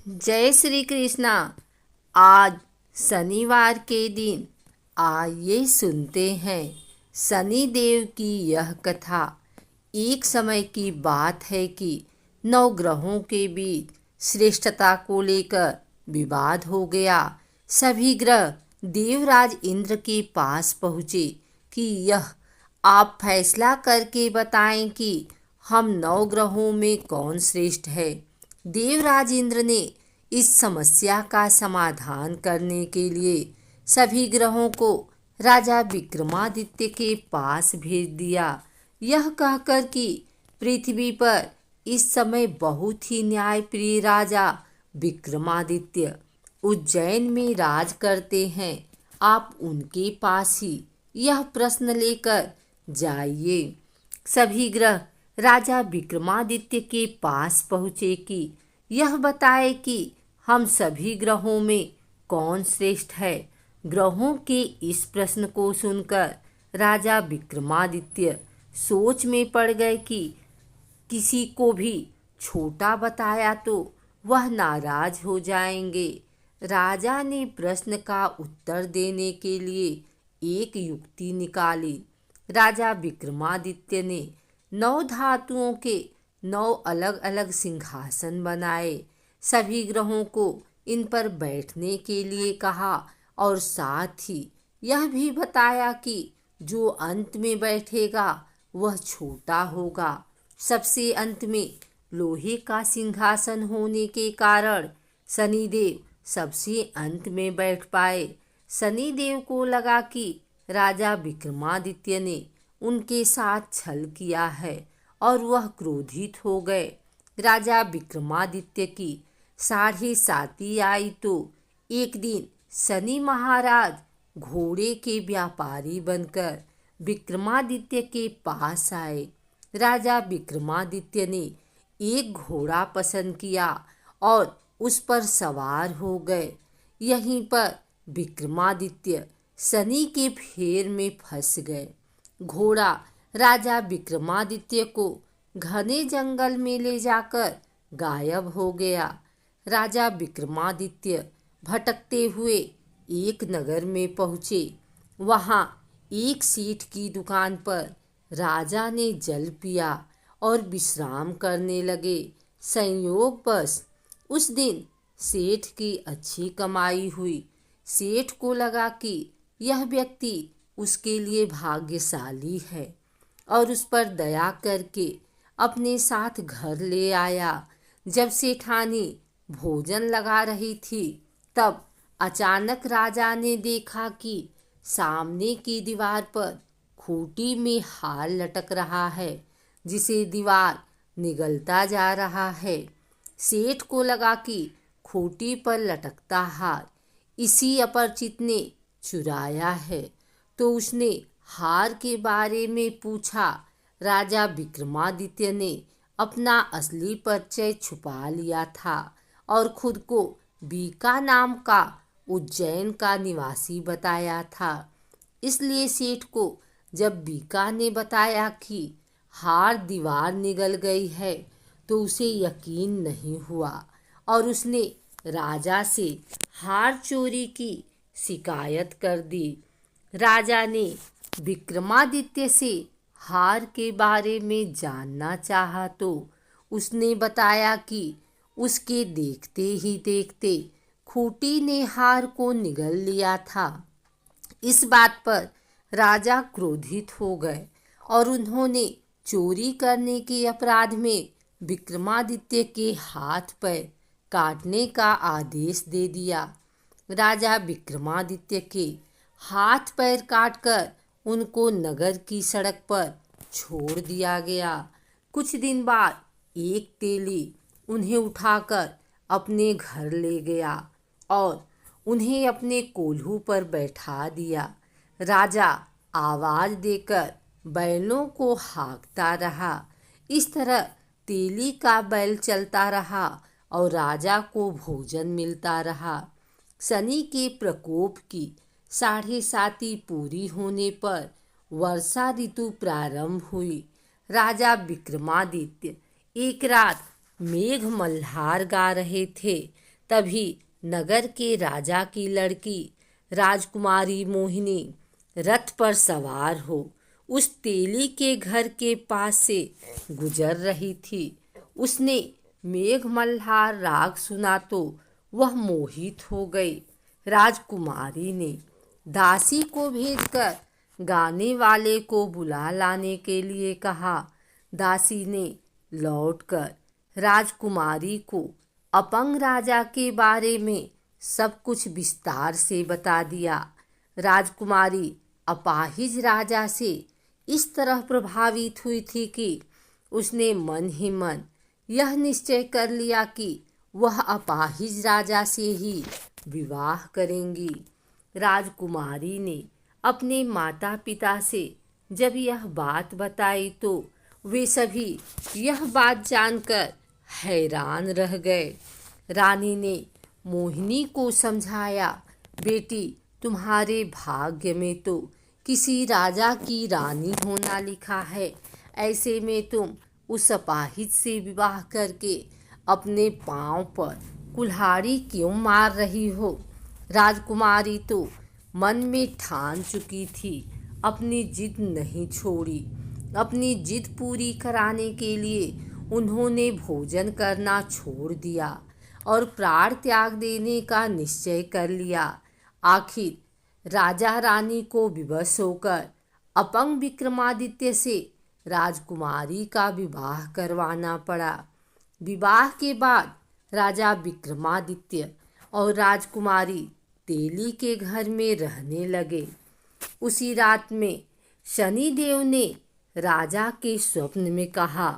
जय श्री कृष्णा। आज शनिवार के दिन आइए सुनते हैं शनि देव की यह कथा। एक समय की बात है कि नौ ग्रहों के बीच श्रेष्ठता को लेकर विवाद हो गया। सभी ग्रह देवराज इंद्र के पास पहुँचे कि यह आप फैसला करके बताएं कि हम नौ ग्रहों में कौन श्रेष्ठ है। देवराज इंद्र ने इस समस्या का समाधान करने के लिए सभी ग्रहों को राजा विक्रमादित्य के पास भेज दिया, यह कहकर कि पृथ्वी पर इस समय बहुत ही न्यायप्रिय राजा विक्रमादित्य उज्जैन में राज करते हैं। आप उनके पास ही यह प्रश्न लेकर जाइए। सभी ग्रह राजा विक्रमादित्य के पास पहुँचे कि यह बताए कि हम सभी ग्रहों में कौन श्रेष्ठ है। ग्रहों के इस प्रश्न को सुनकर राजा विक्रमादित्य सोच में पड़ गए कि किसी को भी छोटा बताया तो वह नाराज हो जाएंगे। राजा ने प्रश्न का उत्तर देने के लिए एक युक्ति निकाली। राजा विक्रमादित्य ने 9 धातुओं के 9 अलग अलग सिंहासन बनाए, सभी ग्रहों को इन पर बैठने के लिए कहा और साथ ही यह भी बताया कि जो अंत में बैठेगा वह छोटा होगा। सबसे अंत में लोहे का सिंहासन होने के कारण शनिदेव सबसे अंत में बैठ पाए। शनिदेव को लगा कि राजा विक्रमादित्य ने उनके साथ छल किया है और वह क्रोधित हो गए। राजा विक्रमादित्य की 7.5 आई तो एक दिन शनि महाराज घोड़े के व्यापारी बनकर विक्रमादित्य के पास आए। राजा विक्रमादित्य ने एक घोड़ा पसंद किया और उस पर सवार हो गए। यहीं पर विक्रमादित्य शनि के फेर में फंस गए। घोड़ा राजा विक्रमादित्य को घने जंगल में ले जाकर गायब हो गया। राजा विक्रमादित्य भटकते हुए एक नगर में पहुँचे। वहाँ एक सेठ की दुकान पर राजा ने जल पिया और विश्राम करने लगे। संयोगवश उस दिन सेठ की अच्छी कमाई हुई। सेठ को लगा कि यह व्यक्ति उसके लिए भाग्यशाली है और उस पर दया करके अपने साथ घर ले आया। जब सेठानी भोजन लगा रही थी तब अचानक राजा ने देखा कि सामने की दीवार पर खूंटी में हार लटक रहा है, जिसे दीवार निगलता जा रहा है। सेठ को लगा कि खूंटी पर लटकता हार इसी अपरिचित ने चुराया है, तो उसने हार के बारे में पूछा। राजा विक्रमादित्य ने अपना असली परिचय छुपा लिया था और खुद को बीका नाम का उज्जैन का निवासी बताया था। इसलिए सेठ को जब बीका ने बताया कि हार दीवार निगल गई है तो उसे यकीन नहीं हुआ और उसने राजा से हार चोरी की शिकायत कर दी। राजा ने विक्रमादित्य से हार के बारे में जानना चाहा तो उसने बताया कि उसके देखते ही देखते खूंटी ने हार को निगल लिया था। इस बात पर राजा क्रोधित हो गए और उन्होंने चोरी करने के अपराध में विक्रमादित्य के हाथ पैर काटने का आदेश दे दिया। राजा विक्रमादित्य के हाथ पैर काटकर उनको नगर की सड़क पर छोड़ दिया गया। कुछ दिन बाद एक तेली उन्हें उठाकर अपने घर ले गया और उन्हें अपने कोल्हू पर बैठा दिया। राजा आवाज देकर बैलों को हाँकता रहा। इस तरह तेली का बैल चलता रहा और राजा को भोजन मिलता रहा। शनि के प्रकोप की 7.5 पूरी होने पर वर्षा ऋतु प्रारंभ हुई। राजा विक्रमादित्य एक रात मेघ मल्हार गा रहे थे, तभी नगर के राजा की लड़की राजकुमारी मोहिनी रथ पर सवार हो उस तेली के घर के पास से गुजर रही थी। उसने मेघ मल्हार राग सुना तो वह मोहित हो गई। राजकुमारी ने दासी को भेजकर गाने वाले को बुला लाने के लिए कहा। दासी ने लौटकर राजकुमारी को अपंग राजा के बारे में सब कुछ विस्तार से बता दिया। राजकुमारी अपाहिज राजा से इस तरह प्रभावित हुई थी कि उसने मन ही मन यह निश्चय कर लिया कि वह अपाहिज राजा से ही विवाह करेंगी। राजकुमारी ने अपने माता पिता से जब यह बात बताई तो वे सभी यह बात जानकर हैरान रह गए। रानी ने मोहिनी को समझाया, बेटी, तुम्हारे भाग्य में तो किसी राजा की रानी होना लिखा है। ऐसे में तुम उस अपाहिज से विवाह करके अपने पांव पर कुल्हाड़ी क्यों मार रही हो? राजकुमारी तो मन में ठान चुकी थी, अपनी जिद नहीं छोड़ी। अपनी जिद पूरी कराने के लिए उन्होंने भोजन करना छोड़ दिया और प्राण त्याग देने का निश्चय कर लिया। आखिर राजा रानी को विवश होकर अपंग विक्रमादित्य से राजकुमारी का विवाह करवाना पड़ा। विवाह के बाद राजा विक्रमादित्य और राजकुमारी तेली के घर में रहने लगे। उसी रात में शनिदेव ने राजा के स्वप्न में कहा,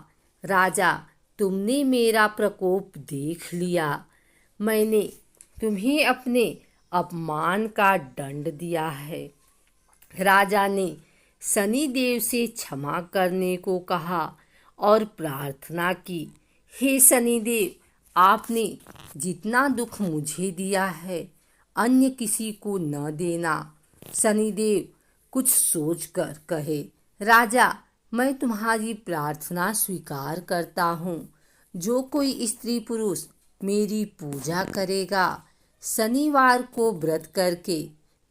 राजा, तुमने मेरा प्रकोप देख लिया। मैंने तुम्हें अपने अपमान का दंड दिया है। राजा ने शनिदेव से क्षमा करने को कहा और प्रार्थना की, हे शनिदेव, आपने जितना दुख मुझे दिया है अन्य किसी को न देना। शनिदेव कुछ सोचकर कहे, राजा, मैं तुम्हारी प्रार्थना स्वीकार करता हूँ। जो कोई स्त्री पुरुष मेरी पूजा करेगा, शनिवार को व्रत करके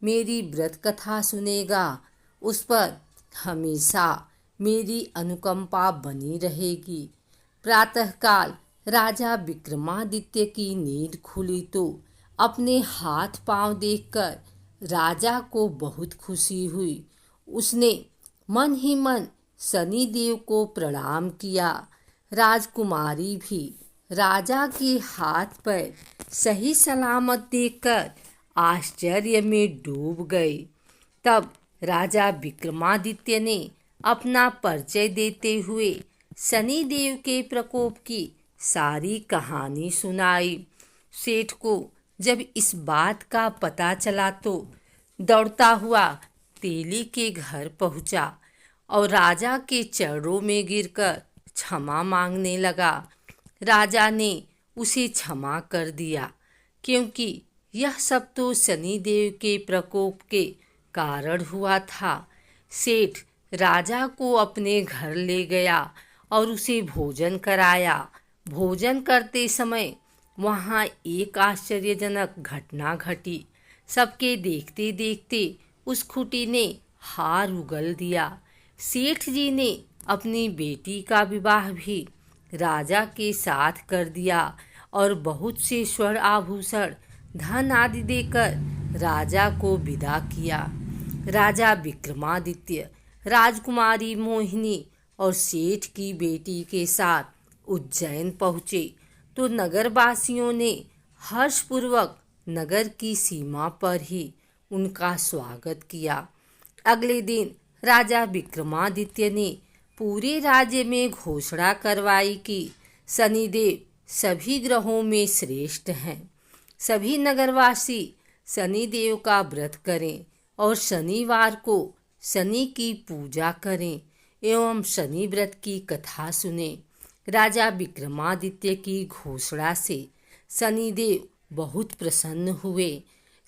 मेरी व्रत कथा सुनेगा, उस पर हमेशा मेरी अनुकंपा बनी रहेगी। प्रातःकाल राजा विक्रमादित्य की नींद खुली तो अपने हाथ पांव देखकर राजा को बहुत खुशी हुई। उसने मन ही मन शनिदेव को प्रणाम किया। राजकुमारी भी राजा के हाथ पैर सही सलामत देखकर आश्चर्य में डूब गई। तब राजा विक्रमादित्य ने अपना परिचय देते हुए शनिदेव के प्रकोप की सारी कहानी सुनाई। सेठ को जब इस बात का पता चला तो दौड़ता हुआ तेली के घर पहुंचा और राजा के चरणों में गिरकर क्षमा मांगने लगा। राजा ने उसे क्षमा कर दिया, क्योंकि यह सब तो शनिदेव के प्रकोप के कारण हुआ था। सेठ राजा को अपने घर ले गया और उसे भोजन कराया। भोजन करते समय वहाँ एक आश्चर्यजनक घटना घटी। सबके देखते देखते उस खुटी ने हार उगल दिया। सेठ जी ने अपनी बेटी का विवाह भी राजा के साथ कर दिया और बहुत से स्वर्ण आभूषण, धन आदि देकर राजा को विदा किया। राजा विक्रमादित्य राजकुमारी मोहिनी और सेठ की बेटी के साथ उज्जैन पहुँचे तो नगरवासियों ने हर्षपूर्वक नगर की सीमा पर ही उनका स्वागत किया। अगले दिन राजा विक्रमादित्य ने पूरे राज्य में घोषणा करवाई कि शनिदेव सभी ग्रहों में श्रेष्ठ हैं। सभी नगरवासी शनिदेव का व्रत करें और शनिवार को शनि की पूजा करें एवं शनि व्रत की कथा सुने। राजा विक्रमादित्य की घोषणा से शनिदेव बहुत प्रसन्न हुए।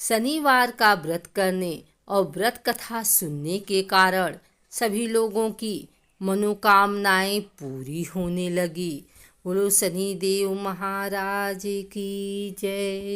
शनिवार का व्रत करने और व्रत कथा सुनने के कारण सभी लोगों की मनोकामनाएं पूरी होने लगी। बोलो शनि देव महाराज की जय।